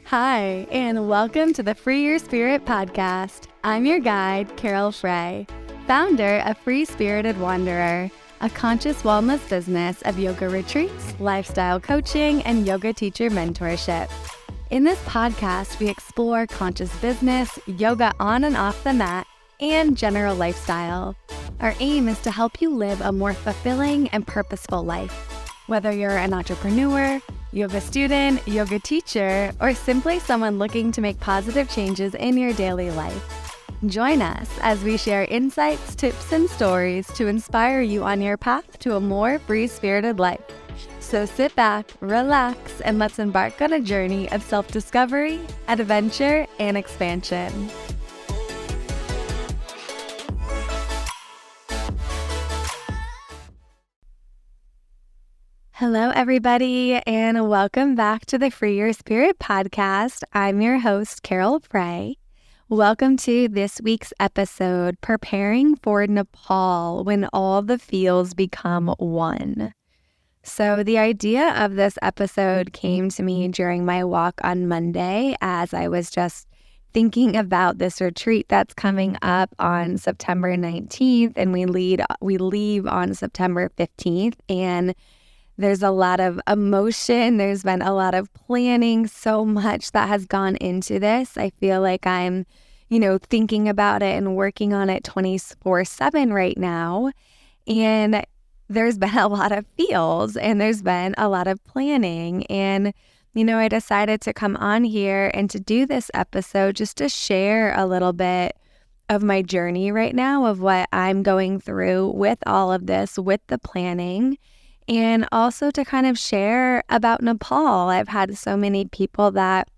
Hi, and welcome to the Free Your Spirit podcast. I'm your guide, Carole Frey, founder of Free Spirited Wanderer, a conscious wellness business of yoga retreats, lifestyle coaching, and yoga teacher mentorship. In this podcast, we explore conscious business, yoga on and off the mat, and general lifestyle. Our aim is to help you live a more fulfilling and purposeful life. Whether you're an entrepreneur, yoga student, yoga teacher, or simply someone looking to make positive changes in your daily life. Join us as we share insights, tips, and stories to inspire you on your path to a more free-spirited life. So sit back, relax, and let's embark on a journey of self-discovery, adventure, and expansion. Hello, everybody, and welcome back to the Free Your Spirit podcast. I'm your host, Carole Frey. Welcome to this week's episode, Preparing for Nepal When All the Feels Become One. So the idea of this episode came to me during my walk on Monday as I was just thinking about this retreat that's coming up on September 19th, and we leave on September 15th, and there's a lot of emotion. There's been a lot of planning, so much that has gone into this. I feel like I'm, thinking about it and working on it 24/7 right now. And there's been a lot of feels and there's been a lot of planning. And, I decided to come on here and to do this episode just to share a little bit of my journey right now, of what I'm going through with all of this, with the planning. And also to kind of share about Nepal. I've had so many people that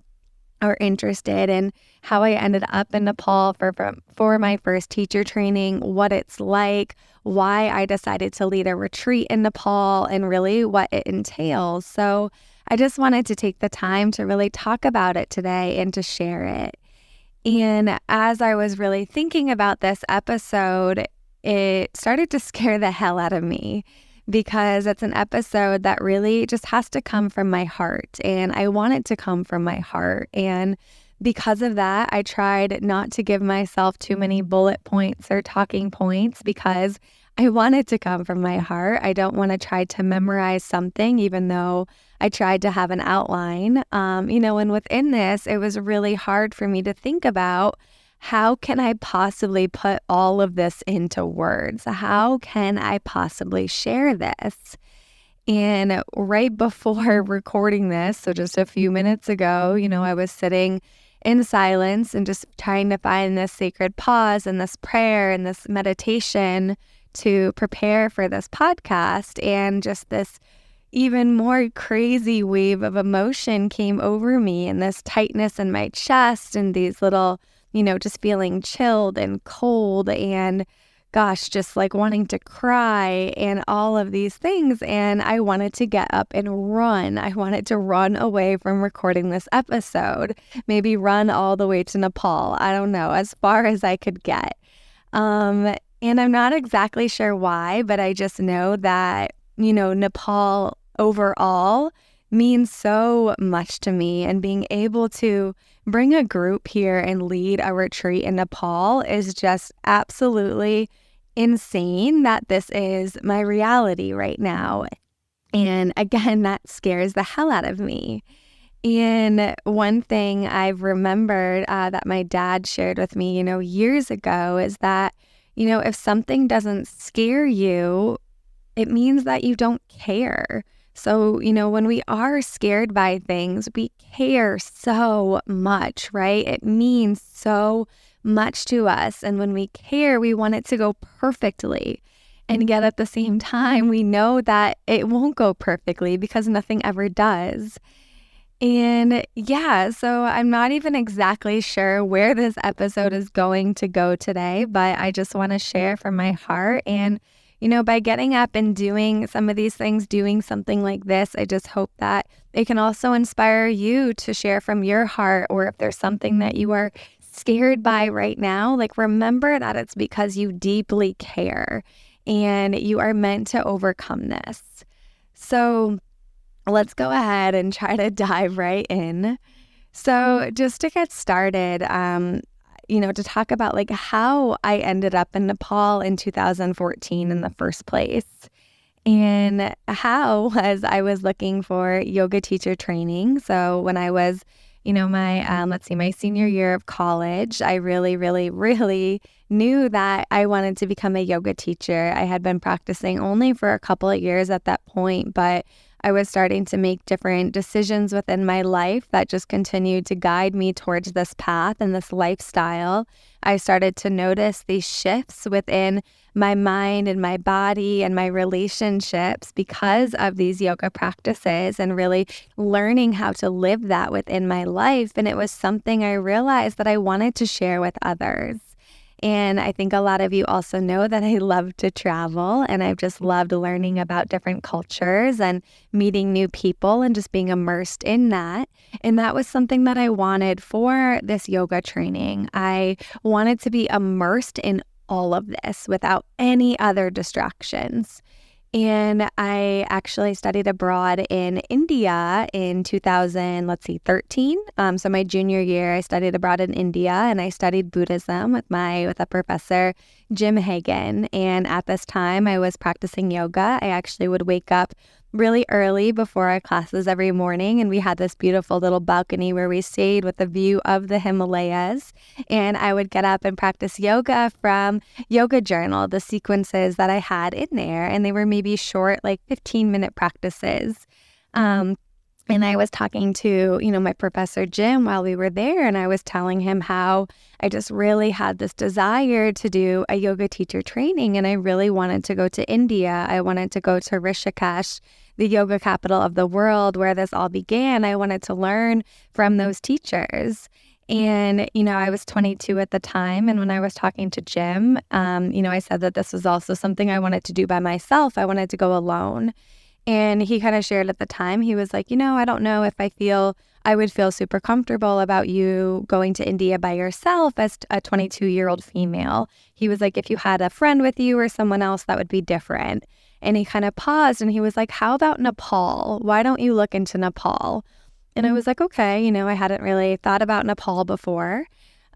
are interested in how I ended up in Nepal for my first teacher training, what it's like, why I decided to lead a retreat in Nepal, and really what it entails. So I just wanted to take the time to really talk about it today and to share it. And as I was really thinking about this episode, it started to scare the hell out of me, because it's an episode that really just has to come from my heart, and I want it to come from my heart. And because of that, I tried not to give myself too many bullet points or talking points, because I want it to come from my heart. I don't want to try to memorize something, even though I tried to have an outline. And within this, it was really hard for me to think about, how can I possibly put all of this into words? How can I possibly share this? And right before recording this, so just a few minutes ago, I was sitting in silence and just trying to find this sacred pause and this prayer and this meditation to prepare for this podcast. And just this even more crazy wave of emotion came over me, and this tightness in my chest and these little just feeling chilled and cold and just like wanting to cry and all of these things. And I wanted to get up and run. I wanted to run away from recording this episode, maybe run all the way to Nepal. I don't know, as far as I could get. And I'm not exactly sure why, but I just know that, Nepal overall means so much to me, and being able to bring a group here and lead a retreat in Nepal is just absolutely insane that this is my reality right now. And again, that scares the hell out of me. And one thing I've remembered that my dad shared with me, years ago is that, if something doesn't scare you, it means that you don't care. So, when we are scared by things, we care so much, right? It means so much to us. And when we care, we want it to go perfectly. And yet at the same time, we know that it won't go perfectly, because nothing ever does. And so I'm not even exactly sure where this episode is going to go today, but I just want to share from my heart. And by getting up and doing some of these things, doing something like this, I just hope that it can also inspire you to share from your heart. Or if there's something that you are scared by right now, remember that it's because you deeply care and you are meant to overcome this. So let's go ahead and try to dive right in. So just to get started, to talk about like how I ended up in Nepal in 2014 in the first place. And how was I was looking for yoga teacher training. So when I was, my senior year of college, I really, really, really knew that I wanted to become a yoga teacher. I had been practicing only for a couple of years at that point, but I was starting to make different decisions within my life that just continued to guide me towards this path and this lifestyle. I started to notice these shifts within my mind and my body and my relationships because of these yoga practices and really learning how to live that within my life. And it was something I realized that I wanted to share with others. And I think a lot of you also know that I love to travel, and I've just loved learning about different cultures and meeting new people and just being immersed in that. And that was something that I wanted for this yoga training. I wanted to be immersed in all of this without any other distractions. And I actually studied abroad in India in 2013. So my junior year, I studied abroad in India, and I studied Buddhism with a professor, Jim Hagen. And at this time, I was practicing yoga. I actually would wake up really early before our classes every morning, and we had this beautiful little balcony where we stayed with a view of the Himalayas. And I would get up and practice yoga from Yoga Journal, the sequences that I had in there, and they were maybe short, like 15-minute practices. And I was talking to, my professor Jim while we were there, and I was telling him how I just really had this desire to do a yoga teacher training, and I really wanted to go to India. I wanted to go to Rishikesh, the yoga capital of the world, where this all began. I wanted to learn from those teachers. And, I was 22 at the time. And when I was talking to Jim, I said that this was also something I wanted to do by myself. I wanted to go alone. And he kind of shared at the time, he was like, I don't know if I would feel super comfortable about you going to India by yourself as a 22-year-old female. He was like, if you had a friend with you or someone else, that would be different. And he kind of paused and he was like, how about Nepal? Why don't you look into Nepal? And I was like, okay, I hadn't really thought about Nepal before.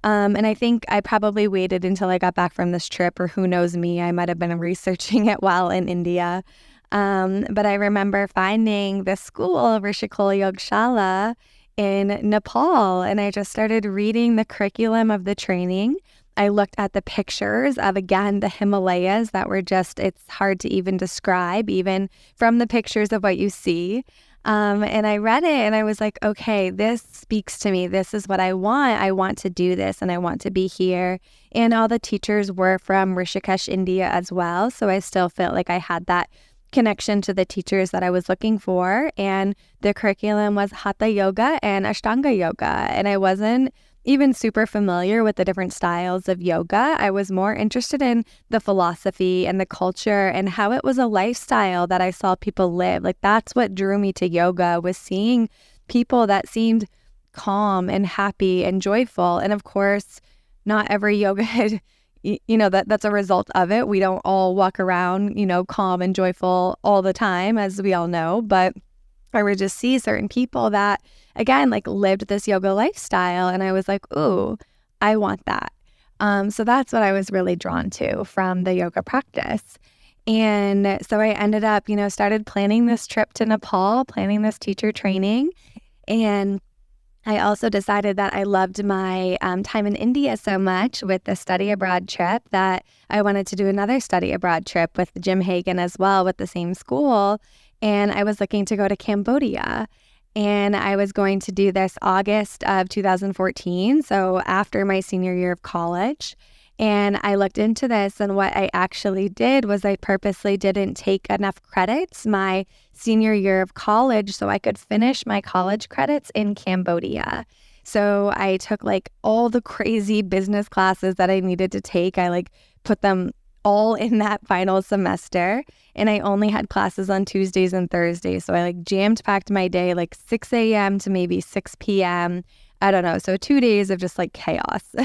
And I think I probably waited until I got back from this trip, or who knows me, I might have been researching it while in India. But I remember finding this school, Rishikul Yogshala, in Nepal, and I just started reading the curriculum of the training. I looked at the pictures of, again, the Himalayas that were it's hard to even describe, even from the pictures of what you see. And I read it and I was like, okay, this speaks to me. This is what I want. I want to do this and I want to be here. And all the teachers were from Rishikesh, India as well. So I still felt like I had that connection to the teachers that I was looking for. And the curriculum was Hatha Yoga and Ashtanga Yoga. And I wasn't even super familiar with the different styles of yoga. I was more interested in the philosophy and the culture and how it was a lifestyle that I saw people live. Like, that's what drew me to yoga, was seeing people that seemed calm and happy and joyful. And of course, not every yoga that's a result of it. We don't all walk around, calm and joyful all the time, as we all know, but I would just see certain people that, again, like, lived this yoga lifestyle. And I was like, ooh, I want that. So that's what I was really drawn to from the yoga practice. And so I ended up, started planning this trip to Nepal, planning this teacher training. And I also decided that I loved my time in India so much with the study abroad trip that I wanted to do another study abroad trip with Jim Hagen as well, with the same school. And I was looking to go to Cambodia. And I was going to do this August of 2014, so after my senior year of college. And I looked into this, and what I actually did was I purposely didn't take enough credits my senior year of college so I could finish my college credits in Cambodia. So I took like all the crazy business classes that I needed to take. I put them all in that final semester, and I only had classes on Tuesdays and Thursdays. So I jammed packed my day 6 a.m. to maybe 6 p.m. I don't know. So 2 days of just chaos.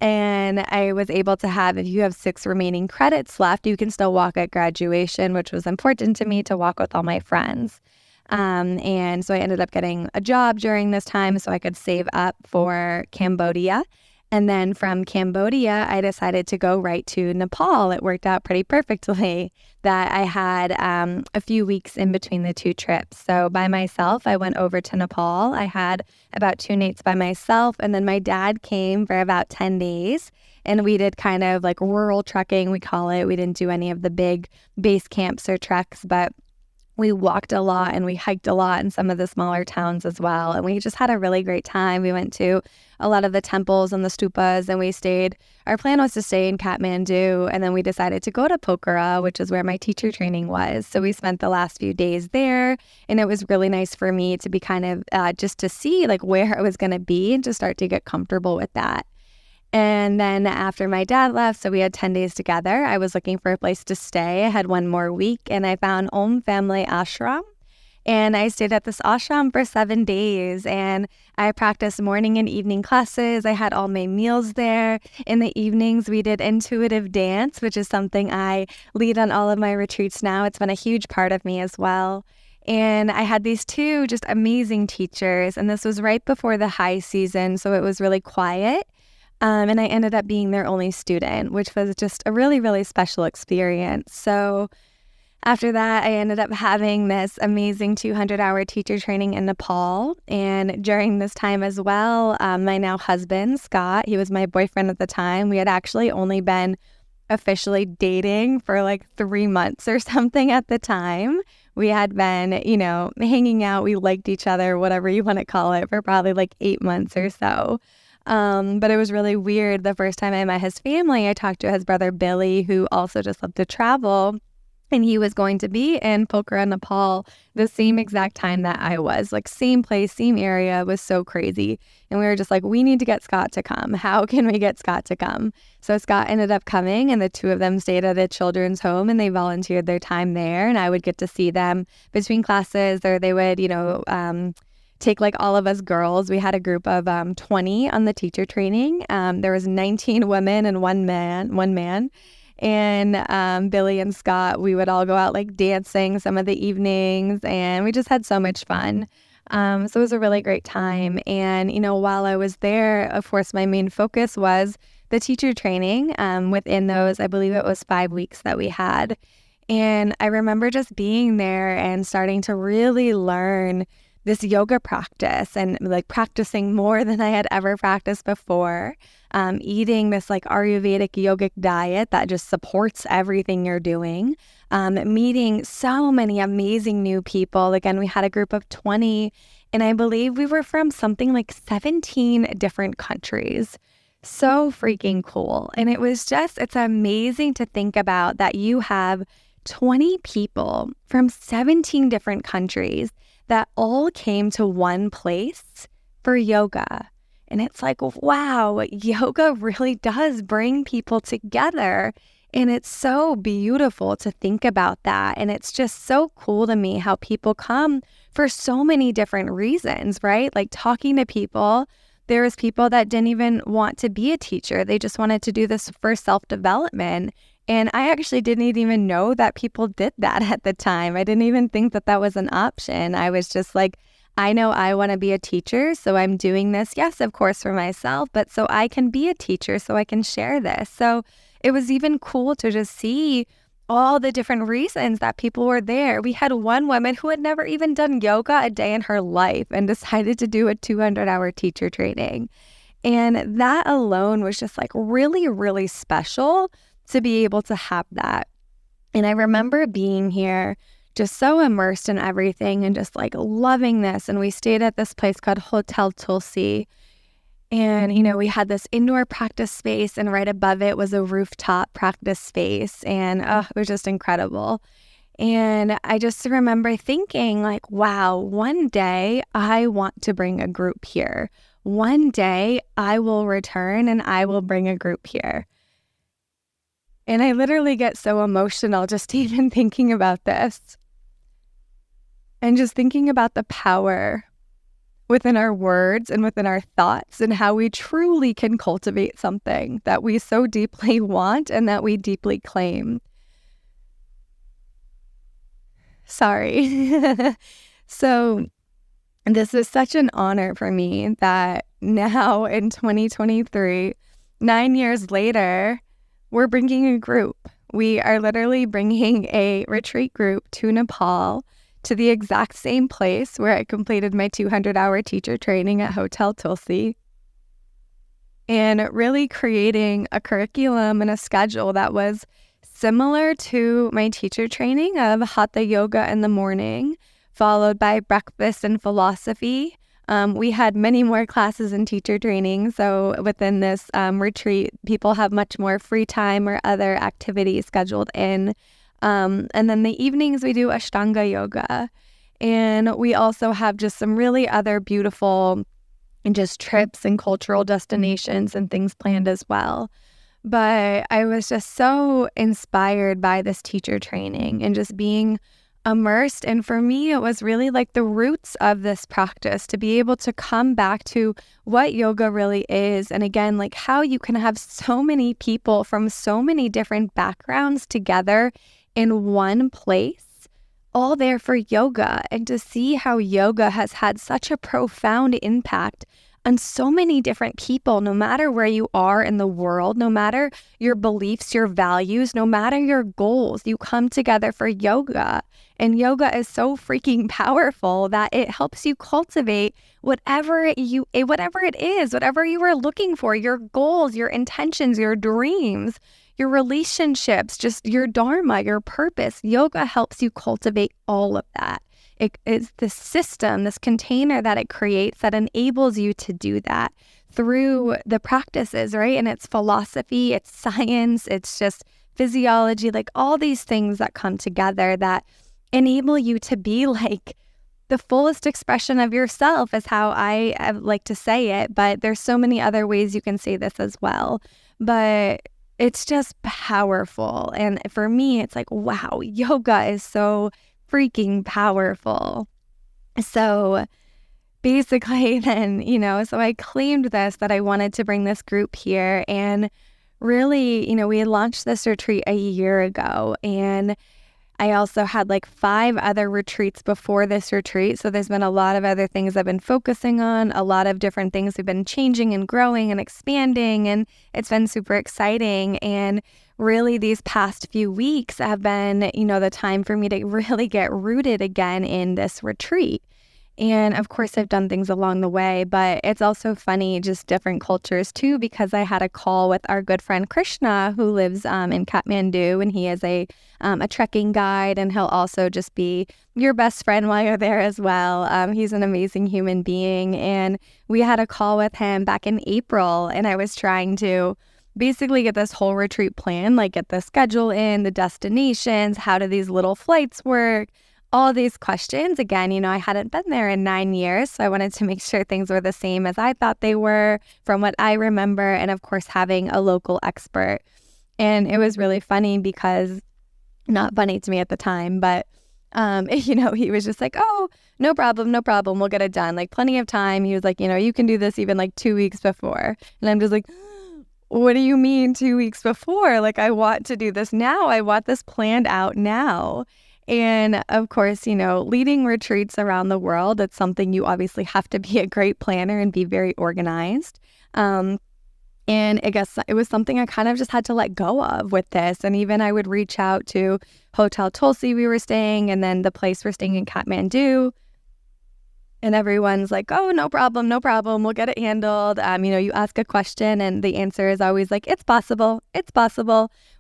And I was able to have, if you have 6 remaining credits left, you can still walk at graduation, which was important to me, to walk with all my friends. And so I ended up getting a job during this time so I could save up for Cambodia. And then from Cambodia, I decided to go right to Nepal. It worked out pretty perfectly that I had a few weeks in between the two trips. So by myself, I went over to Nepal. I had about 2 nights by myself, and then my dad came for about 10 days. And we did kind of like rural trekking, we call it. We didn't do any of the big base camps or treks, but we walked a lot and we hiked a lot in some of the smaller towns as well. And we just had a really great time. We went to a lot of the temples and the stupas, and we stayed. Our plan was to stay in Kathmandu, and then we decided to go to Pokhara, which is where my teacher training was. So we spent the last few days there, and it was really nice for me to be kind of just to see like where I was going to be and to start to get comfortable with that. And then after my dad left, so we had 10 days together, I was looking for a place to stay. I had one more week, and I found Om Family Ashram. And I stayed at this ashram for 7 days, and I practiced morning and evening classes. I had all my meals there. In the evenings, we did intuitive dance, which is something I lead on all of my retreats now. It's been a huge part of me as well. And I had these two just amazing teachers, and this was right before the high season, so it was really quiet. And I ended up being their only student, which was just a really, really special experience. So after that, I ended up having this amazing 200-hour teacher training in Nepal. And during this time as well, my now husband, Scott, he was my boyfriend at the time. We had actually only been officially dating for like 3 months or something at the time. We had been, hanging out. We liked each other, whatever you want to call it, for probably like 8 months or so. But it was really weird. The first time I met his family, I talked to his brother Billy, who also just loved to travel. And he was going to be in Pokhara, Nepal, the same exact time that I was. Like same place, same area. It was so crazy. And we were just like, we need to get Scott to come. How can we get Scott to come? So Scott ended up coming, and the two of them stayed at a children's home, and they volunteered their time there. And I would get to see them between classes, or they would, take like all of us girls. We had a group of 20 on the teacher training. There was 19 women and one man. And Billy and Scott, we would all go out like dancing some of the evenings, and we just had so much fun. So it was a really great time. And, while I was there, of course, my main focus was the teacher training. Within those, I believe it was 5 weeks that we had. And I remember just being there and starting to really learn this yoga practice, and like practicing more than I had ever practiced before, eating this like Ayurvedic yogic diet that just supports everything you're doing, meeting so many amazing new people. Again, we had a group of 20, and I believe we were from something like 17 different countries. So freaking cool. And it's amazing to think about that you have 20 people from 17 different countries that all came to one place for yoga. And it's like, wow, yoga really does bring people together. And it's so beautiful to think about that. And it's just so cool to me how people come for so many different reasons, right? Like talking to people, there was people that didn't even want to be a teacher. They just wanted to do this for self-development. And I actually didn't even know that people did that at the time. I didn't even think that that was an option. I was just like, I know I want to be a teacher, so I'm doing this, yes, of course, for myself, but so I can be a teacher, so I can share this. So it was even cool to just see all the different reasons that people were there. We had one woman who had never even done yoga a day in her life and decided to do a 200-hour teacher training. And that alone was just like really, really special to be able to have that. And I remember being here just so immersed in everything and just like loving this. And we stayed at this place called Hotel Tulsi. And, we had this indoor practice space, and right above it was a rooftop practice space. And it was just incredible. And I just remember thinking like, wow, one day I want to bring a group here. One day I will return and I will bring a group here. And I literally get so emotional just even thinking about this. And just thinking about the power within our words and within our thoughts, and how we truly can cultivate something that we so deeply want and that we deeply claim. Sorry. So this is such an honor for me that now in 2023, 9 years later, we're bringing a group. We are literally bringing a retreat group to Nepal, to the exact same place where I completed my 200-hour teacher training at Hotel Tulsi, and really creating a curriculum and a schedule that was similar to my teacher training of Hatha Yoga in the morning, followed by breakfast and philosophy. We had many more classes in teacher training, so within this retreat, people have much more free time or other activities scheduled in. And then the evenings, we do Ashtanga Yoga. And we also have just some really other beautiful just trips and cultural destinations and things planned as well. But I was just so inspired by this teacher training and just being immersed. And for me, it was really like the roots of this practice to be able to come back to what yoga really is. And again, like how you can have so many people from so many different backgrounds together in one place, all there for yoga, and to see how yoga has had such a profound impact on so many different people, no matter where you are in the world, no matter your beliefs, your values, no matter your goals, you come together for yoga. And yoga is so freaking powerful that it helps you cultivate whatever it is, whatever you are looking for, your goals, your intentions, your dreams, your relationships, just your dharma, your purpose. Yoga helps you cultivate all of that. It is the system, this container that it creates that enables you to do that through the practices, right? And it's philosophy, it's science, it's just physiology, like all these things that come together that enable you to be like the fullest expression of yourself, is how I like to say it. But there's so many other ways you can say this as well. But it's just powerful. And for me, it's like, wow, yoga is so freaking powerful. So basically then, so I claimed this, that I wanted to bring this group here. And really, we had launched this retreat a year ago. And I also had like 5 other retreats before this retreat. So there's been a lot of other things I've been focusing on, a lot of different things we've been changing and growing and expanding, and it's been super exciting. And really these past few weeks have been, the time for me to really get rooted again in this retreat. And of course, I've done things along the way, but it's also funny, just different cultures too, because I had a call with our good friend Krishna, who lives in Kathmandu, and he is a trekking guide, and he'll also just be your best friend while you're there as well. He's an amazing human being, and we had a call with him back in April, and I was trying to basically get this whole retreat plan, like get the schedule in, the destinations, how do these little flights work, all these questions. Again, I hadn't been there in 9 years, so I wanted to make sure things were the same as I thought they were from what I remember, and of course having a local expert. And it was really funny because, not funny to me at the time, but he was just like, oh, no problem, we'll get it done, like plenty of time. He was like, you can do this even like 2 weeks before. And I'm just like, what do you mean 2 weeks before? Like, I want to do this now. I want this planned out now. And of course, leading retreats around the world, it's something you obviously have to be a great planner and be very organized. And I guess it was something I kind of just had to let go of with this. And even I would reach out to Hotel Tulsi we were staying, and then the place we're staying in Kathmandu. And everyone's like, oh, no problem, we'll get it handled. You ask a question and the answer is always like, it's possible,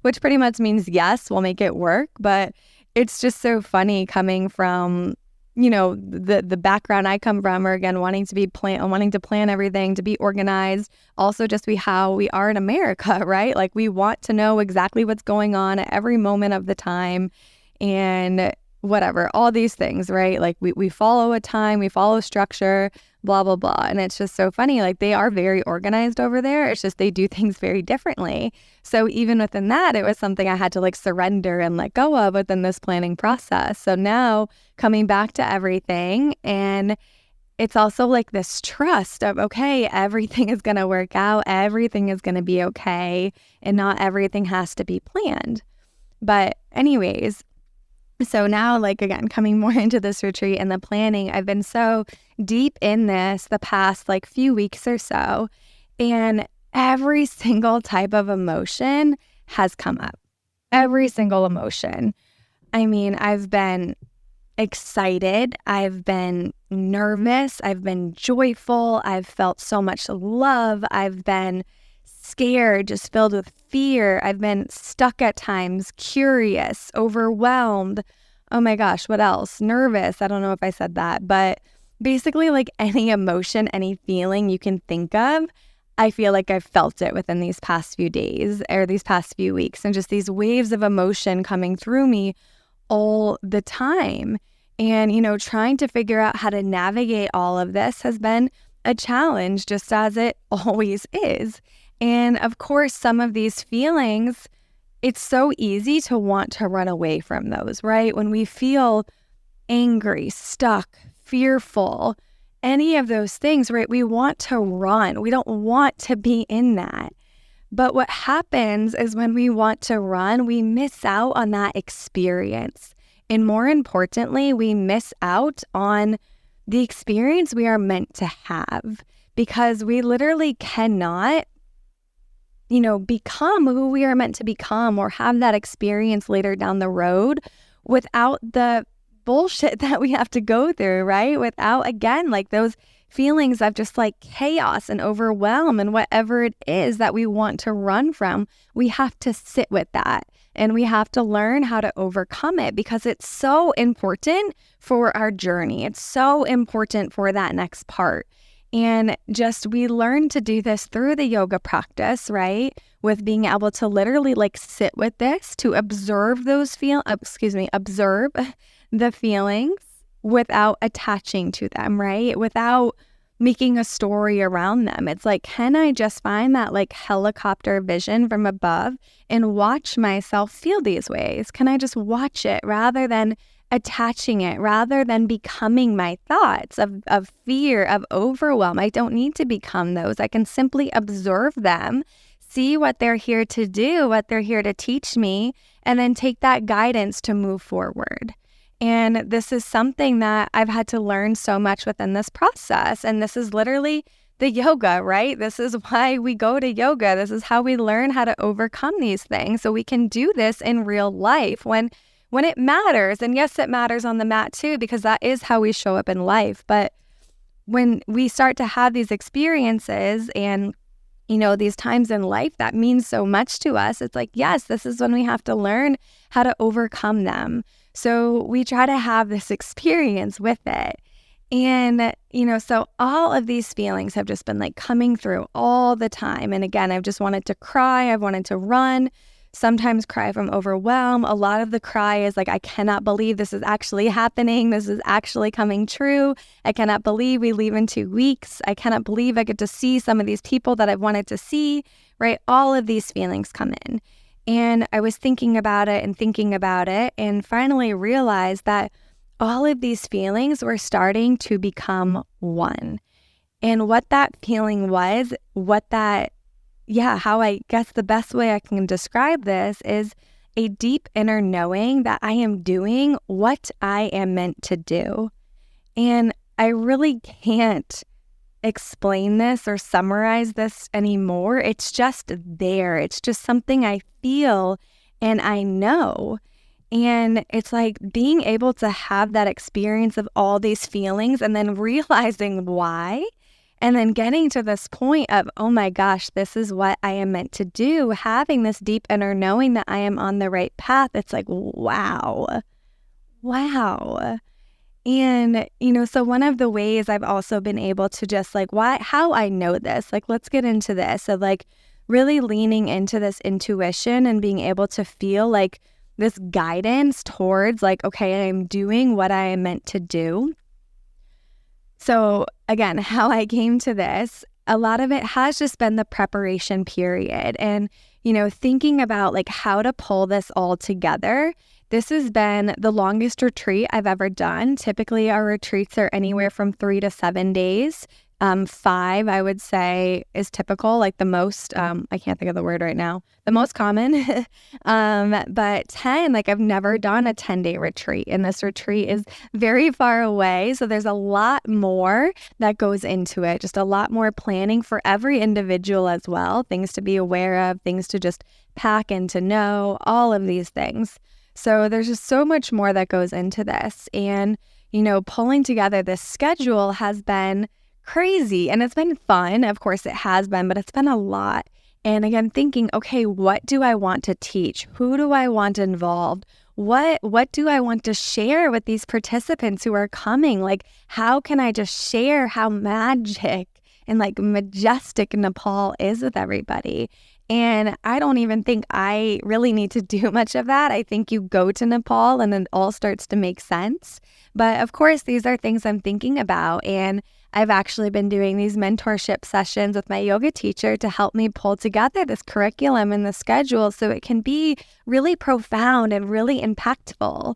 which pretty much means yes, we'll make it work. But it's just so funny coming from, the background I come from, or again, wanting to plan everything, to be organized, also just how we are in America, right? Like, we want to know exactly what's going on at every moment of the time, and whatever, all these things, right? Like we follow a time, we follow structure, blah, blah, blah. And it's just so funny. Like, they are very organized over there. It's just they do things very differently. So even within that, it was something I had to like surrender and let go of within this planning process. So now coming back to everything, and it's also like this trust of, okay, everything is going to work out. Everything is going to be okay. And not everything has to be planned. But anyways, So now, like, again, coming more into this retreat and the planning, I've been so deep in this the past like few weeks or so, and every single type of emotion has come up. Every single emotion. I mean, I've been excited, I've been nervous, I've been joyful, I've felt so much love, I've been scared, just filled with fear, I've been stuck at times, curious, overwhelmed. Oh my gosh, what else? Nervous. I don't know if I said that, but basically, like any emotion, any feeling you can think of, I feel like I've felt it within these past few days or these past few weeks, and just these waves of emotion coming through me all the time. And, trying to figure out how to navigate all of this has been a challenge, just as it always is. And of course, some of these feelings, it's so easy to want to run away from those, right? When we feel angry, stuck, fearful, any of those things, right? We want to run. We don't want to be in that. But what happens is when we want to run, we miss out on that experience. And more importantly, we miss out on the experience we are meant to have, because we literally cannot, become who we are meant to become or have that experience later down the road without the bullshit that we have to go through, right? Without, again, like those feelings of just like chaos and overwhelm and whatever it is that we want to run from. We have to sit with that and we have to learn how to overcome it, because it's so important for our journey. It's so important for that next part. And just we learn to do this through the yoga practice, right? With being able to literally like sit with this, to observe those observe the feelings without attaching to them, right? Without making a story around them. It's like, can I just find that like helicopter vision from above and watch myself feel these ways? Can I just watch it rather than attaching it, rather than becoming my thoughts of fear, of overwhelm? I don't need to become those. I can simply observe them, see what they're here to do, what they're here to teach me, and then take that guidance to move forward. And this is something that I've had to learn so much within this process. And this is literally the yoga, right? This is why we go to yoga. This is how we learn how to overcome these things, so we can do this in real life when it matters. And yes, it matters on the mat too, because that is how we show up in life. But when we start to have these experiences and these times in life that mean so much to us, it's like, yes, this is when we have to learn how to overcome them. So we try to have this experience with it. And, so all of these feelings have just been like coming through all the time. And again, I've just wanted to cry. I've wanted to run, sometimes cry from overwhelm. A lot of the cry is like, I cannot believe this is actually happening. This is actually coming true. I cannot believe we leave in 2 weeks. I cannot believe I get to see some of these people that I've wanted to see, right? All of these feelings come in. And I was thinking about it and finally realized that all of these feelings were starting to become one. And what that feeling was, how I guess the best way I can describe this is a deep inner knowing that I am doing what I am meant to do. And I really can't explain this or summarize this anymore. It's just there. It's just something I feel and I know. And it's like being able to have that experience of all these feelings and then realizing why, and then getting to this point of, oh my gosh, this is what I am meant to do. Having this deep inner knowing that I am on the right path. It's like, wow. And, so one of the ways I've also been able to just like, how I know this, like, let's get into this of like really leaning into this intuition and being able to feel like this guidance towards like, okay, I'm doing what I am meant to do. So again, how I came to this, a lot of it has just been the preparation period and, thinking about like how to pull this all together. This has been the longest retreat I've ever done. Typically, our retreats are anywhere from 3 to 7 days. 5, I would say, is typical, like the most, I can't think of the word right now, the most common. But 10, like I've never done a 10-day retreat, and this retreat is very far away. So there's a lot more that goes into it, just a lot more planning for every individual as well, things to be aware of, things to just pack and to know, all of these things. So there's just so much more that goes into this. And, pulling together this schedule has been crazy, and it's been fun. Of course it has been, but it's been a lot. And again, thinking, okay, what do I want to teach? Who do I want involved? What do I want to share with these participants who are coming? Like, how can I just share how magic and like majestic Nepal is with everybody? And I don't even think I really need to do much of that. I think you go to Nepal and it all starts to make sense. But of course, these are things I'm thinking about. And I've actually been doing these mentorship sessions with my yoga teacher to help me pull together this curriculum and the schedule so it can be really profound and really impactful.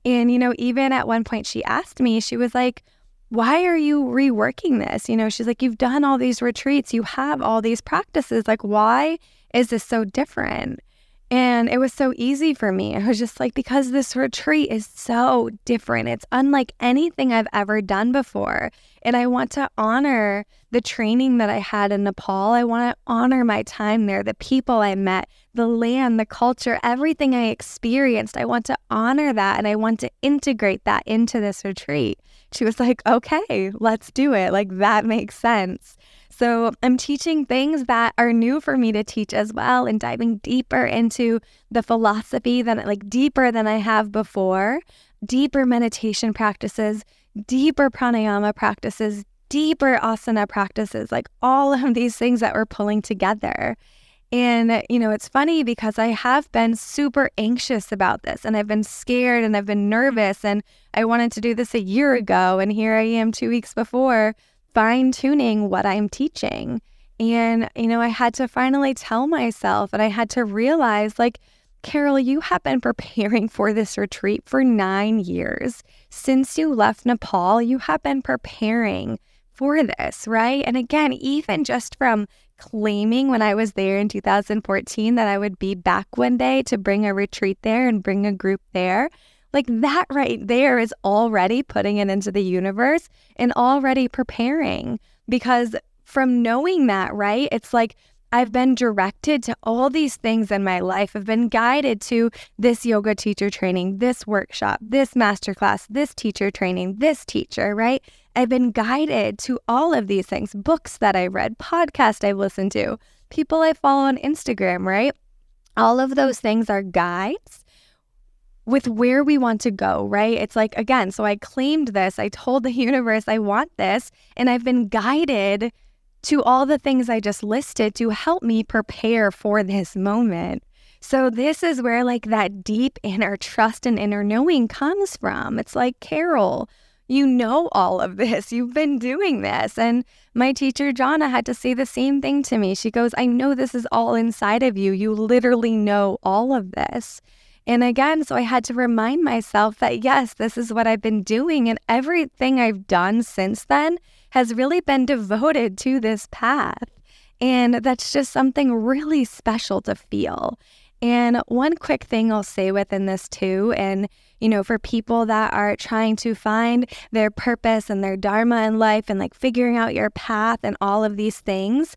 And, even at one point she asked me, she was like, why are you reworking this? She's like, you've done all these retreats, you have all these practices. Like, why is this so different? And it was so easy for me. I was just like, because this retreat is so different. It's unlike anything I've ever done before. And I want to honor the training that I had in Nepal. I want to honor my time there, the people I met, the land, the culture, everything I experienced. I want to honor that, and I want to integrate that into this retreat. She was like, okay, let's do it. Like, that makes sense. So I'm teaching things that are new for me to teach as well, and diving deeper into the philosophy deeper than I have before, deeper meditation practices, deeper pranayama practices, deeper asana practices, like all of these things that we're pulling together. And, it's funny because I have been super anxious about this, and I've been scared and I've been nervous, and I wanted to do this a year ago. And here I am 2 weeks before, fine-tuning what I'm teaching. And, I had to finally tell myself, and I had to realize, like, Carole, you have been preparing for this retreat for 9 years. Since you left Nepal, you have been preparing for this, right? And again, even just from claiming when I was there in 2014 that I would be back one day to bring a retreat there and bring a group there, like that right there is already putting it into the universe and already preparing. Because from knowing that, right, it's like I've been directed to all these things in my life. I've been guided to this yoga teacher training, this workshop, this masterclass, this teacher training, this teacher, right? I've been guided to all of these things, books that I read, podcasts I've listened to, people I follow on Instagram, right? All of those things are guides with where we want to go, right? It's like, again, so I claimed this, I told the universe I want this, and I've been guided to all the things I just listed to help me prepare for this moment. So this is where like that deep inner trust and inner knowing comes from. It's like, Carole, you know all of this. You've been doing this. And my teacher, Jana, had to say the same thing to me. She goes, I know this is all inside of you. You literally know all of this. And again, so I had to remind myself that, yes, this is what I've been doing. And everything I've done since then has really been devoted to this path. And that's just something really special to feel. And one quick thing I'll say within this too, and for people that are trying to find their purpose and their dharma in life and like figuring out your path and all of these things,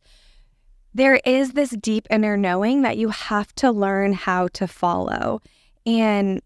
there is this deep inner knowing that you have to learn how to follow. And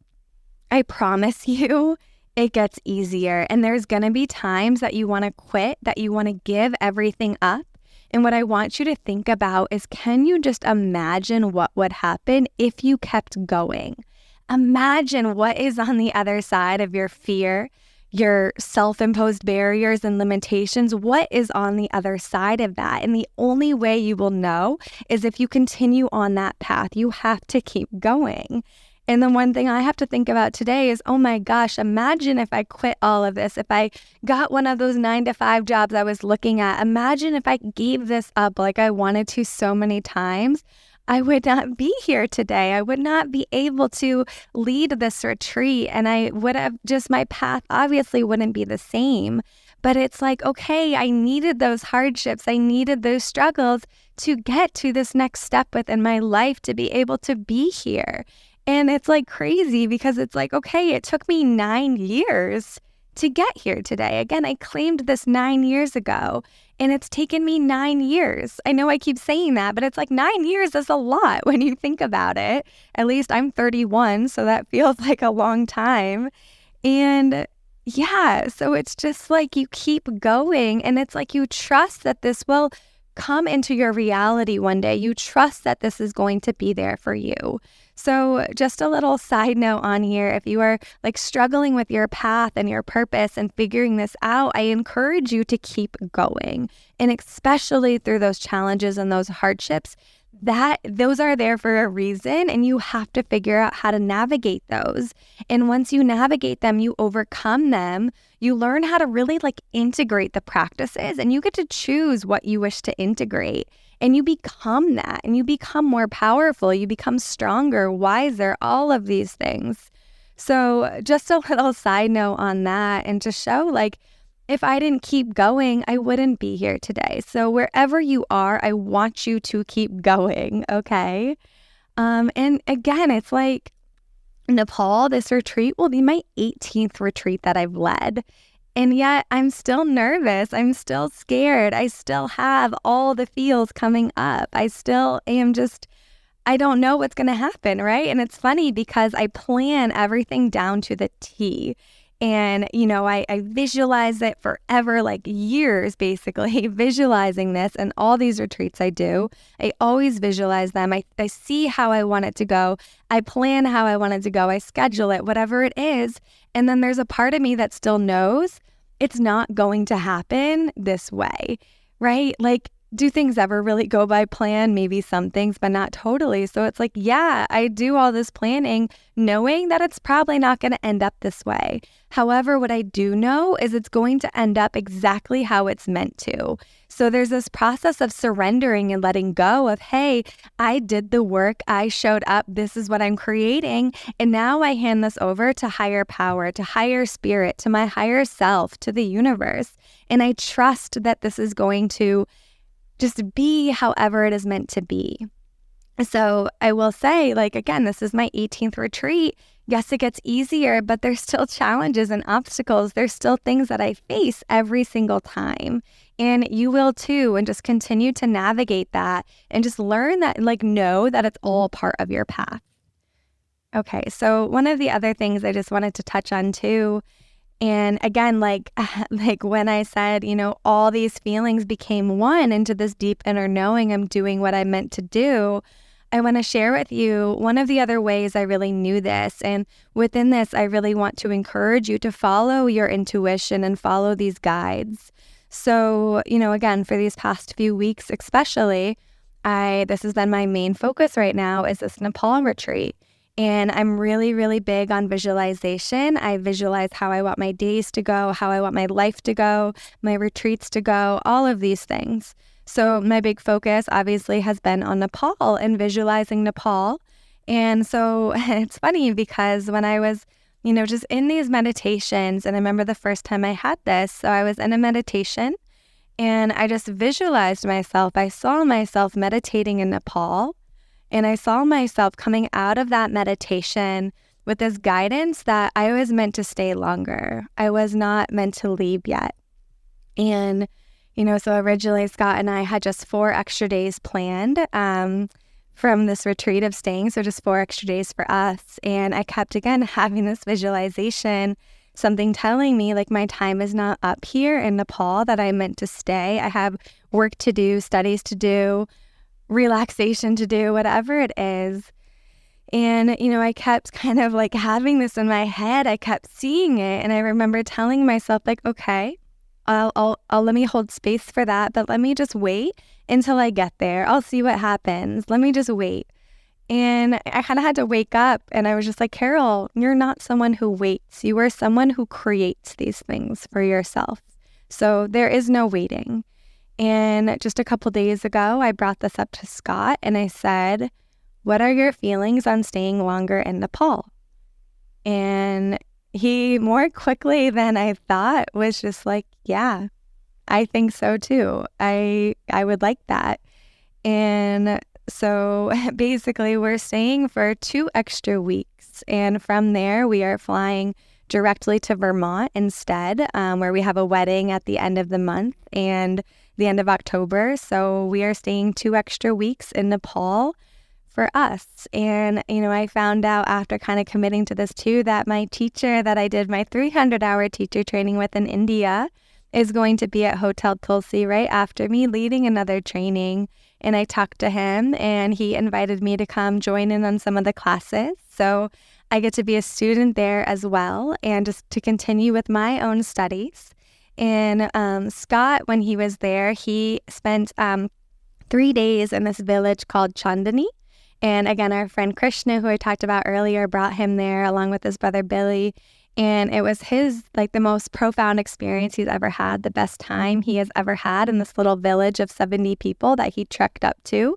I promise you, it gets easier. And there's going to be times that you want to quit, that you want to give everything up. And what I want you to think about is, can you just imagine what would happen if you kept going? Imagine what is on the other side of your fear, your self-imposed barriers and limitations. What is on the other side of that? And the only way you will know is if you continue on that path. You have to keep going. And the one thing I have to think about today is, oh my gosh, imagine if I quit all of this, if I got one of those 9-to-5 jobs I was looking at. Imagine if I gave this up like I wanted to so many times. I would not be here today. I would not be able to lead this retreat, and I would have my path obviously wouldn't be the same. But it's like, okay, I needed those hardships. I needed those struggles to get to this next step within my life to be able to be here. And it's like crazy because it's like, okay, it took me 9 years to get here today. Again, I claimed this 9 years ago and it's taken me 9 years. I know I keep saying that, but it's like 9 years is a lot when you think about it. At least I'm 31, so that feels like a long time. And yeah, so it's just like you keep going and it's like you trust that this will come into your reality one day. You trust that this is going to be there for you. So just a little side note on here, if you are like struggling with your path and your purpose and figuring this out, I encourage you to keep going. And especially through those challenges and those hardships, that those are there for a reason, and you have to figure out how to navigate those. And once you navigate them, you overcome them, you learn how to really like integrate the practices, and you get to choose what you wish to integrate. And you become that, and you become more powerful, you become stronger, wiser, all of these things. So just a little side note on that, and to show like, if I didn't keep going, I wouldn't be here today. So wherever you are, I want you to keep going, okay? And again, it's like Nepal, this retreat will be my 18th retreat that I've led. And yet I'm still nervous. I'm still scared. I still have all the feels coming up. I still am I don't know what's going to happen, right? And it's funny because I plan everything down to the T. And, I visualize it forever, like years, basically, visualizing this and all these retreats I do. I always visualize them. I see how I want it to go. I plan how I want it to go. I schedule it, whatever it is. And then there's a part of me that still knows it's not going to happen this way, right? Like, do things ever really go by plan? Maybe some things, but not totally. So it's like, yeah, I do all this planning knowing that it's probably not going to end up this way. However, what I do know is it's going to end up exactly how it's meant to. So there's this process of surrendering and letting go of, hey, I did the work, I showed up, this is what I'm creating, and now I hand this over to higher power, to higher spirit, to my higher self, to the universe. And I trust that this is going to just be however it is meant to be. So I will say, like, again, this is my 18th retreat. Yes, it gets easier, but there's still challenges and obstacles. There's still things that I face every single time. And you will too. And just continue to navigate that and just learn that, like, know that it's all part of your path. Okay, so one of the other things I just wanted to touch on too, and again, like when I said, all these feelings became one into this deep inner knowing I'm doing what I'm meant to do, I want to share with you one of the other ways I really knew this. And within this, I really want to encourage you to follow your intuition and follow these guides. So, again, for these past few weeks especially, this has been my main focus right now is this Nepal retreat. And I'm really, really big on visualization. I visualize how I want my days to go, how I want my life to go, my retreats to go, all of these things. So my big focus obviously has been on Nepal and visualizing Nepal. And so it's funny because when I was, just in these meditations, and I remember the first time I had this, so I was in a meditation and I just visualized myself. I saw myself meditating in Nepal. And I saw myself coming out of that meditation with this guidance that I was meant to stay longer. I was not meant to leave yet. And, so originally Scott and I had just 4 extra days planned from this retreat of staying. So just 4 extra days for us. And I kept, again, having this visualization, something telling me like my time is not up here in Nepal, that I'm meant to stay. I have work to do, studies to do, relaxation to do, whatever it is. And, I kept kind of like having this in my head. I kept seeing it. And I remember telling myself like, okay, I'll let me hold space for that, but let me just wait until I get there. I'll see what happens. Let me just wait. And I kind of had to wake up and I was just like, Carole, you're not someone who waits. You are someone who creates these things for yourself. So there is no waiting. And just a couple days ago, I brought this up to Scott and I said, what are your feelings on staying longer in Nepal? And he more quickly than I thought was just like, yeah, I think so too. I would like that. And so basically we're staying for 2 extra weeks. And from there, we are flying directly to Vermont instead, where we have a wedding at the end of the month and the end of October. So we are staying 2 extra weeks in Nepal for us. And, I found out after kind of committing to this too, that my teacher that I did my 300-hour teacher training with in India is going to be at Hotel Tulsi right after me leading another training. And I talked to him and he invited me to come join in on some of the classes. So I get to be a student there as well and just to continue with my own studies. And Scott, when he was there, he spent 3 days in this village called Chandani. And again, our friend Krishna, who I talked about earlier, brought him there along with his brother Billy. And it was his, the most profound experience he's ever had, the best time he has ever had in this little village of 70 people that he trekked up to.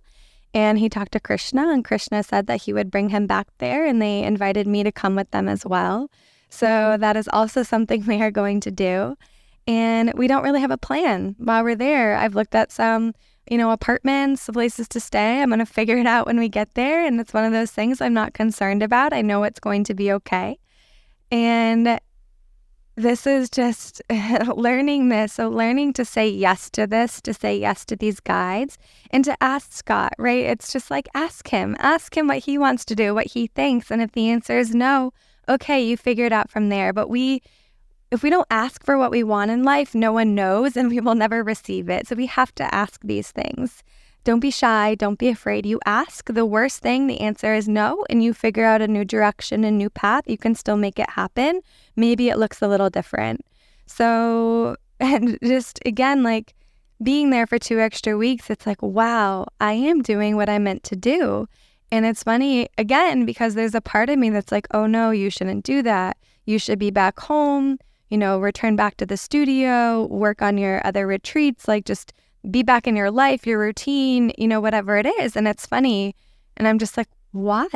And he talked to Krishna, and Krishna said that he would bring him back there, and they invited me to come with them as well. So that is also something we are going to do. And we don't really have a plan while we're there. I've looked at some apartments, places to stay. I'm going to figure it out when we get there. And it's one of those things I'm not concerned about. I know it's going to be okay. And this is just learning this. So learning to say yes to this, to say yes to these guides, and to ask Scott, right? It's just like, ask him what he wants to do, what he thinks. And if the answer is no, okay, you figure it out from there. But if we don't ask for what we want in life, no one knows and we will never receive it. So we have to ask these things. Don't be shy. Don't be afraid. You ask. The worst thing, the answer is no, and you figure out a new direction, a new path. You can still make it happen. Maybe it looks a little different. So, and just again, being there for 2 extra weeks, it's like, wow, I am doing what I meant to do. And it's funny, again, because there's a part of me that's like, oh no, you shouldn't do that. You should be back home, return back to the studio, work on your other retreats, just be back in your life, your routine, whatever it is. And it's funny. And I'm just like, why?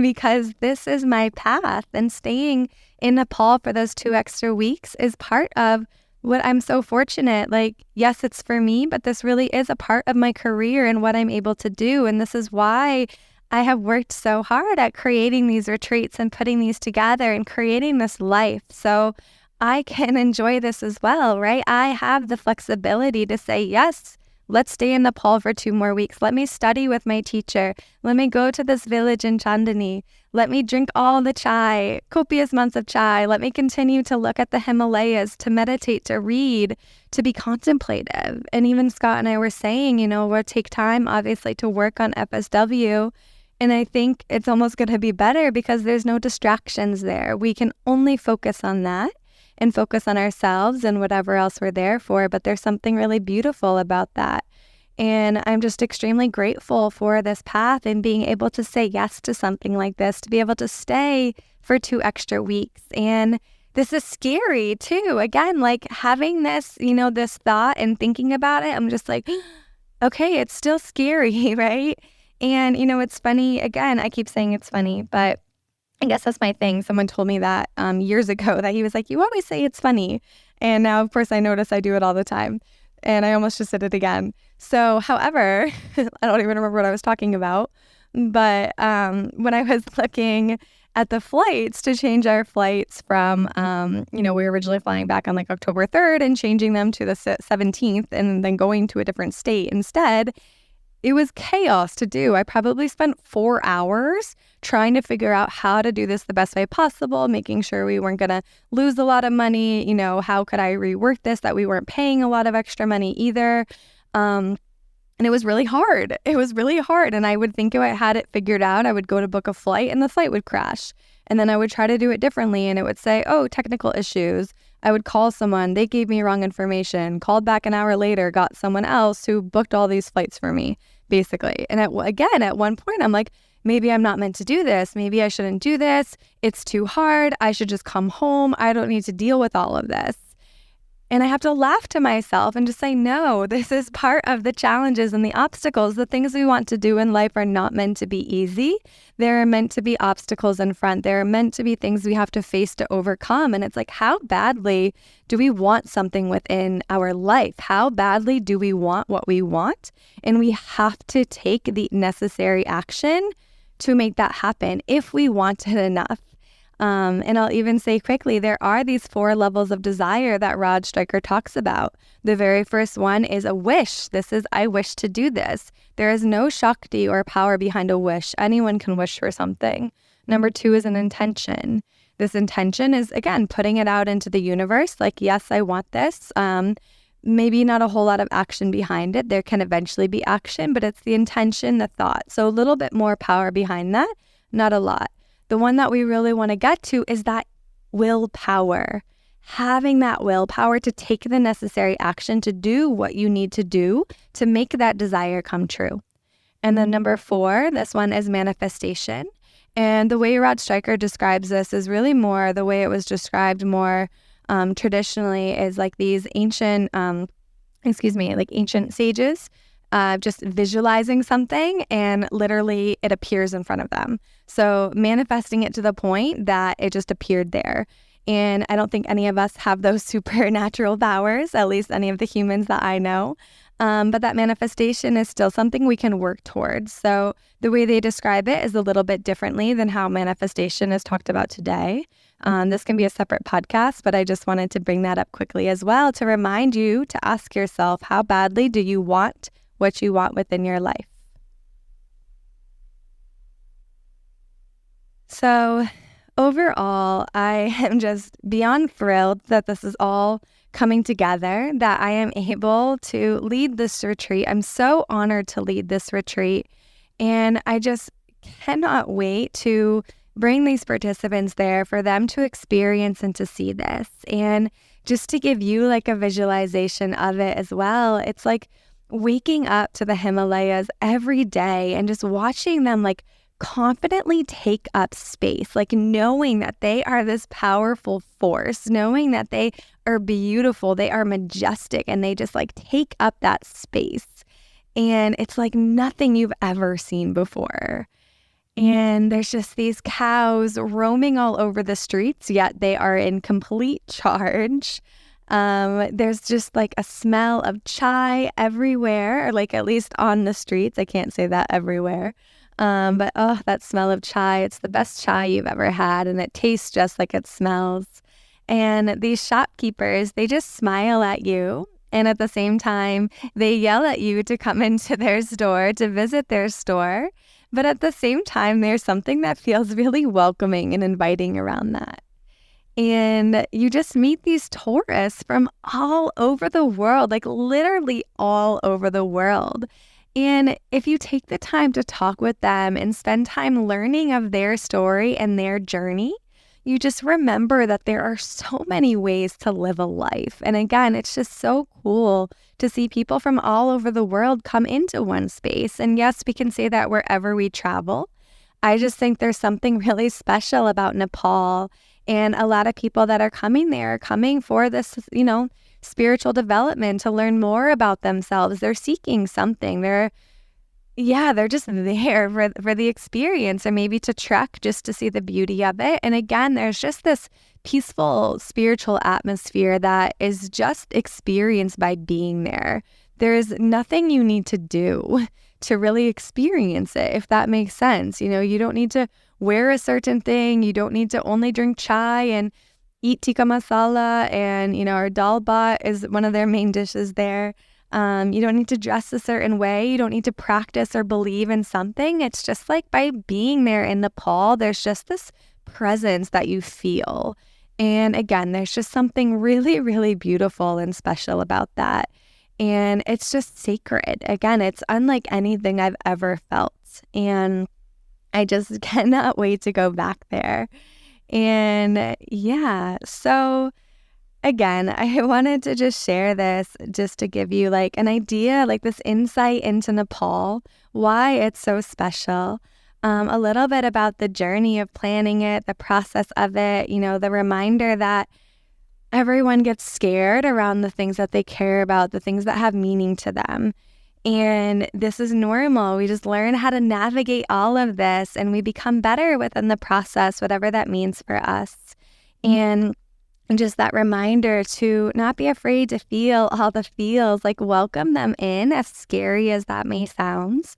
Because this is my path. And staying in Nepal for those 2 extra weeks is part of what I'm so fortunate. Yes, it's for me, but this really is a part of my career and what I'm able to do. And this is why I have worked so hard at creating these retreats and putting these together and creating this life. So I can enjoy this as well, right? I have the flexibility to say, yes, let's stay in Nepal for 2 more weeks. Let me study with my teacher. Let me go to this village in Chandani. Let me drink all the chai, copious amounts of chai. Let me continue to look at the Himalayas, to meditate, to read, to be contemplative. And even Scott and I were saying, we'll take time, obviously, to work on FSW. And I think it's almost going to be better because there's no distractions there. We can only focus on that and focus on ourselves and whatever else we're there for. But there's something really beautiful about that. And I'm just extremely grateful for this path and being able to say yes to something like this, to be able to stay for 2 extra weeks. And this is scary too. Again, having this, this thought and thinking about it, I'm just like, okay, it's still scary, right? And, it's funny. Again, I keep saying it's funny, but I guess that's my thing. Someone told me that years ago that he was like, you always say it's funny. And now, of course, I notice I do it all the time. And I almost just did it again. So, however, I don't even remember what I was talking about. But when I was looking at the flights to change our flights from, we were originally flying back on October 3rd and changing them to the 17th and then going to a different state instead. It was chaos to do. I probably spent 4 hours trying to figure out how to do this the best way possible, making sure we weren't going to lose a lot of money. How could I rework this, that we weren't paying a lot of extra money either. And it was really hard. And I would think if I had it figured out, I would go to book a flight and the flight would crash. And then I would try to do it differently and it would say, oh, technical issues. I would call someone, they gave me wrong information, called back an hour later, got someone else who booked all these flights for me, basically. And at one point, I'm like, maybe I'm not meant to do this. Maybe I shouldn't do this. It's too hard. I should just come home. I don't need to deal with all of this. And I have to laugh to myself and just say, no, this is part of the challenges and the obstacles. The things we want to do in life are not meant to be easy. They're meant to be obstacles in front. They're meant to be things we have to face to overcome. And it's like, how badly do we want something within our life? How badly do we want what we want? And we have to take the necessary action to make that happen if we want it enough. And I'll even say quickly, there are these 4 levels of desire that Rod Stryker talks about. The very first one is a wish. This is, I wish to do this. There is no Shakti or power behind a wish. Anyone can wish for something. Number 2 is an intention. This intention is, again, putting it out into the universe. Like, yes, I want this. Maybe not a whole lot of action behind it. There can eventually be action, but it's the intention, the thought. So a little bit more power behind that, not a lot. The one that we really want to get to is that willpower. Having that willpower to take the necessary action to do what you need to do to make that desire come true. And then number 4, this one is manifestation. And the way Rod Stryker describes this is really more the way it was described more traditionally is like these ancient, ancient sages just visualizing something and literally it appears in front of them. So manifesting it to the point that it just appeared there. And I don't think any of us have those supernatural powers, at least any of the humans that I know. But that manifestation is still something we can work towards. So the way they describe it is a little bit differently than how manifestation is talked about today. This can be a separate podcast, but I just wanted to bring that up quickly as well to remind you to ask yourself, how badly do you want what you want within your life? So overall, I am just beyond thrilled that this is all coming together, that I am able to lead this retreat. I'm so honored to lead this retreat. And I just cannot wait to bring these participants there for them to experience and to see this. And just to give you like a visualization of it as well, it's like waking up to the Himalayas every day and just watching them like confidently take up space, like knowing that they are this powerful force, knowing that they are beautiful, they are majestic, and they just like take up that space. And it's like nothing you've ever seen before. And there's just these cows roaming all over the streets, yet they are in complete charge. There's just like a smell of chai everywhere, or like at least on the streets. I can't say that everywhere. But that smell of chai, it's the best chai you've ever had, and it tastes just like it smells. And these shopkeepers, they just smile at you. And at the same time, they yell at you to come into their store, to visit their store. But at the same time, there's something that feels really welcoming and inviting around that. And you just meet these tourists from all over the world, like literally all over the world. And if you take the time to talk with them and spend time learning of their story and their journey, you just remember that there are so many ways to live a life. And again, it's just so cool to see people from all over the world come into one space. And yes, we can say that wherever we travel. I just think there's something really special about Nepal. And a lot of people that are coming there are coming for this, spiritual development, to learn more about themselves. They're seeking something. They're just there for the experience, or maybe to trek just to see the beauty of it. And again, there's just this peaceful spiritual atmosphere that is just experienced by being there. There's nothing you need to do to really experience it, if that makes sense. You don't need to wear a certain thing. You don't need to only drink chai and eat tikka masala, and our dal bhat is one of their main dishes there. You don't need to dress a certain way. You don't need to practice or believe in something. It's just like by being there in Nepal, there's just this presence that you feel. And again, there's just something really, really beautiful and special about that. And it's just sacred. Again, it's unlike anything I've ever felt. And I just cannot wait to go back there. And so again, I wanted to just share this just to give you like an idea, like this insight into Nepal, why it's so special, a little bit about the journey of planning it, the process of it, the reminder that everyone gets scared around the things that they care about, the things that have meaning to them. And this is normal. We just learn how to navigate all of this and we become better within the process, whatever that means for us. And just that reminder to not be afraid to feel all the feels, like welcome them in, as scary as that may sound.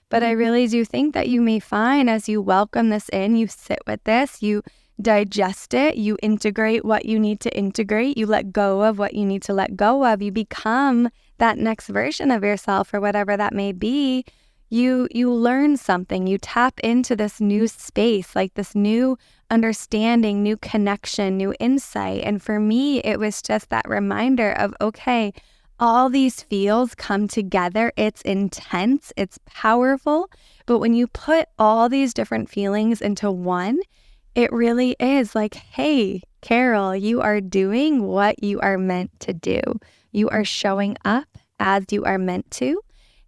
But I really do think that you may find as you welcome this in, you sit with this, you digest it, you integrate what you need to integrate, you let go of what you need to let go of, you become that next version of yourself or whatever that may be. You learn something, you tap into this new space, like this new understanding, new connection, new insight. And for me, it was just that reminder of, okay, all these feels come together. It's intense, it's powerful. But when you put all these different feelings into one, it really is like, hey, Carole, you are doing what you are meant to do. You are showing up as you are meant to,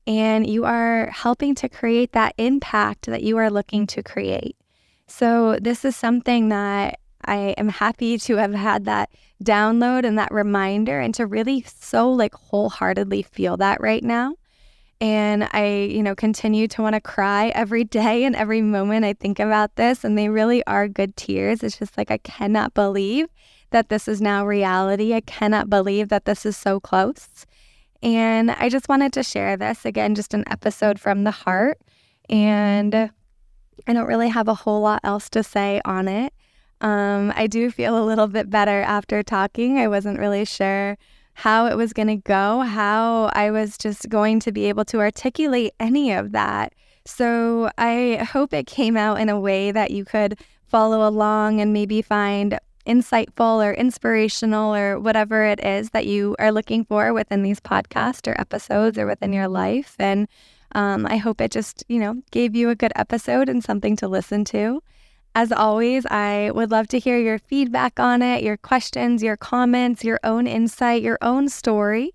and you are helping to create that impact that you are looking to create. So this is something that I am happy to have had that download and that reminder, and to really so like wholeheartedly feel that right now. And I, continue to want to cry every day and every moment I think about this. And they really are good tears. It's just like, I cannot believe that this is now reality. I cannot believe that this is so close. And I just wanted to share this again, just an episode from the heart. And I don't really have a whole lot else to say on it. I do feel a little bit better after talking. I wasn't really sure how it was going to go, how I was just going to be able to articulate any of that. So I hope it came out in a way that you could follow along and maybe find insightful or inspirational or whatever it is that you are looking for within these podcasts or episodes or within your life. And I hope it just, gave you a good episode and something to listen to. As always, I would love to hear your feedback on it, your questions, your comments, your own insight, your own story.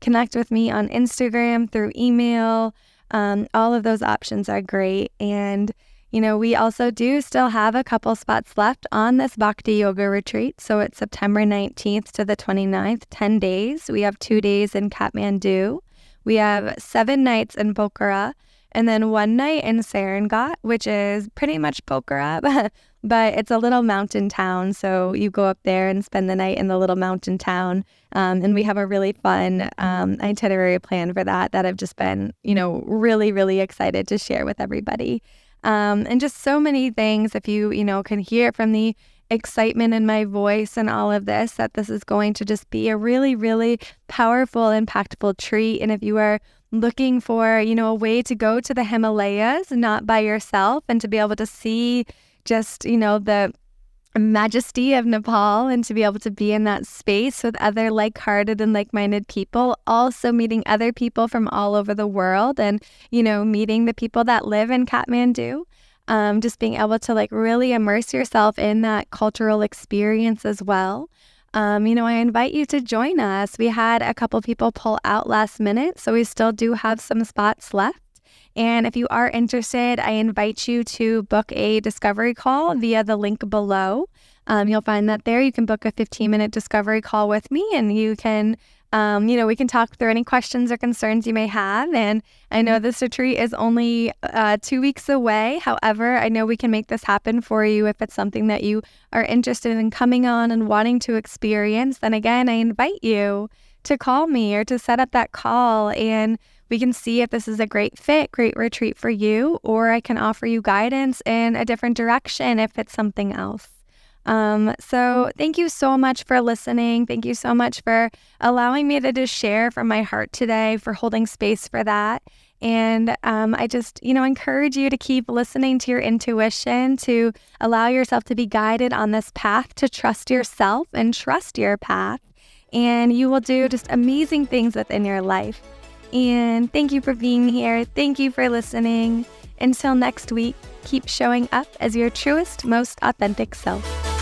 Connect with me on Instagram, through email. All of those options are great. And, we also do still have a couple spots left on this Bhakti Yoga retreat. So it's September 19th to the 29th, 10 days. We have 2 days in Kathmandu. We have 7 nights in Pokhara. And then 1 night in Serengat, which is pretty much Pokhara, but it's a little mountain town. So you go up there and spend the night in the little mountain town. And we have a really fun itinerary plan for that I've just been, really, really excited to share with everybody. And just so many things, if you, can hear from the excitement in my voice and all of this, that this is going to just be a really, really powerful, impactful treat. And if you are looking for, a way to go to the Himalayas, not by yourself, and to be able to see just, the majesty of Nepal and to be able to be in that space with other like-hearted and like-minded people, also meeting other people from all over the world and, meeting the people that live in Kathmandu. Just being able to really immerse yourself in that cultural experience as well. I invite you to join us. We had a couple people pull out last minute, so we still do have some spots left. And if you are interested, I invite you to book a discovery call via the link below. You'll find that there. You can book a 15-minute discovery call with me, and you can we can talk through any questions or concerns you may have. And I know this retreat is only 2 weeks away. However, I know we can make this happen for you if it's something that you are interested in coming on and wanting to experience. Then again, I invite you to call me or to set up that call, and we can see if this is a great fit, great retreat for you, or I can offer you guidance in a different direction if it's something else. So thank you so much for listening. Thank you so much for allowing me to just share from my heart today, for holding space for that. And I just, encourage you to keep listening to your intuition, to allow yourself to be guided on this path, to trust yourself and trust your path. And you will do just amazing things within your life. And thank you for being here. Thank you for listening. Until next week, keep showing up as your truest, most authentic self.